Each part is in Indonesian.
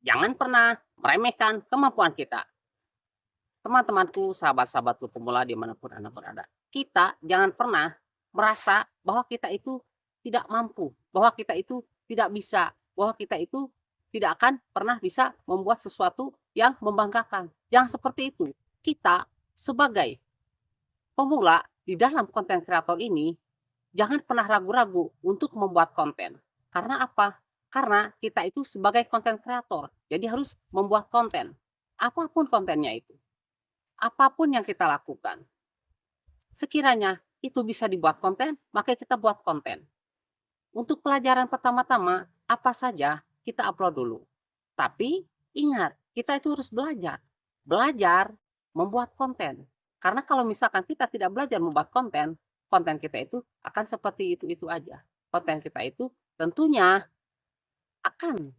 Jangan pernah meremehkan kemampuan kita. Teman-temanku, sahabat-sahabatku pemula dimanapun Anda berada. Kita jangan pernah merasa bahwa kita itu tidak mampu, bahwa kita itu tidak bisa, bahwa kita itu tidak akan pernah bisa membuat sesuatu yang membanggakan. Jangan seperti itu. Kita sebagai pemula di dalam konten kreator ini, jangan pernah ragu-ragu untuk membuat konten. Karena apa? Karena kita itu sebagai konten kreator, jadi harus membuat konten. Apapun kontennya itu, apapun yang kita lakukan. Sekiranya itu bisa dibuat konten, maka kita buat konten. Untuk pelajaran pertama-tama, apa saja kita upload dulu. Tapi ingat, kita itu harus belajar. Belajar membuat konten. Karena kalau misalkan kita tidak belajar membuat konten, konten kita itu akan seperti itu-itu aja. Konten kita itu tentunya akan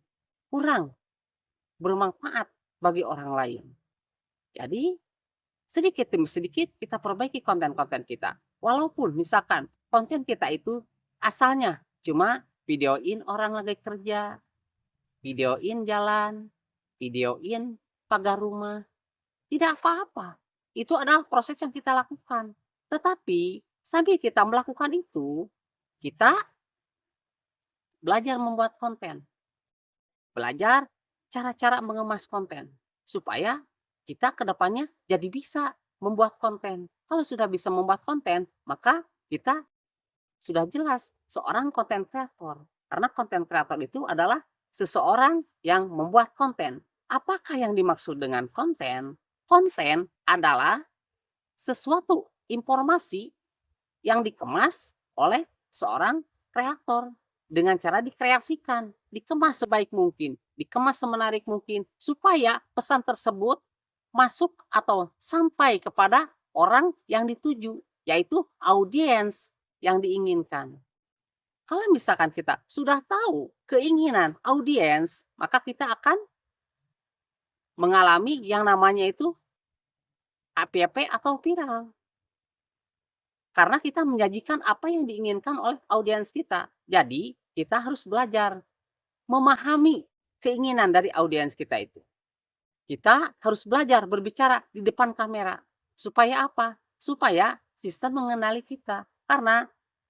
kurang bermanfaat bagi orang lain. Jadi sedikit demi sedikit kita perbaiki konten-konten kita. Walaupun misalkan konten kita itu asalnya cuma videoin orang lagi kerja, videoin jalan, videoin pagar rumah, tidak apa-apa. Itu adalah proses yang kita lakukan. Tetapi sambil kita melakukan itu, kita belajar membuat konten, belajar cara-cara mengemas konten supaya kita ke depannya jadi bisa membuat konten. Kalau sudah bisa membuat konten, maka kita sudah jelas seorang konten kreator. Karena konten kreator itu adalah seseorang yang membuat konten. Apakah yang dimaksud dengan konten? Konten adalah sesuatu informasi yang dikemas oleh seorang kreator dengan cara dikreasikan, dikemas sebaik mungkin, dikemas semenarik mungkin supaya pesan tersebut masuk atau sampai kepada orang yang dituju, yaitu audiens yang diinginkan. Kalau misalkan kita sudah tahu keinginan audiens, maka kita akan mengalami yang namanya itu APP atau viral. Karena kita menyajikan apa yang diinginkan oleh audiens kita. Jadi, kita harus belajar memahami keinginan dari audiens kita itu. Kita harus belajar berbicara di depan kamera. Supaya apa? Supaya sistem mengenali kita. Karena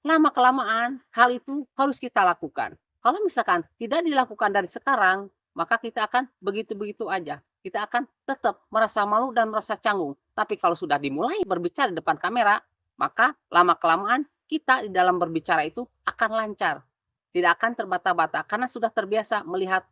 lama-kelamaan hal itu harus kita lakukan. Kalau misalkan tidak dilakukan dari sekarang, maka kita akan begitu-begitu aja. Kita akan tetap merasa malu dan merasa canggung. Tapi kalau sudah dimulai berbicara di depan kamera, maka lama-kelamaan kita di dalam berbicara itu akan lancar. Tidak akan terbata-bata karena sudah terbiasa melihat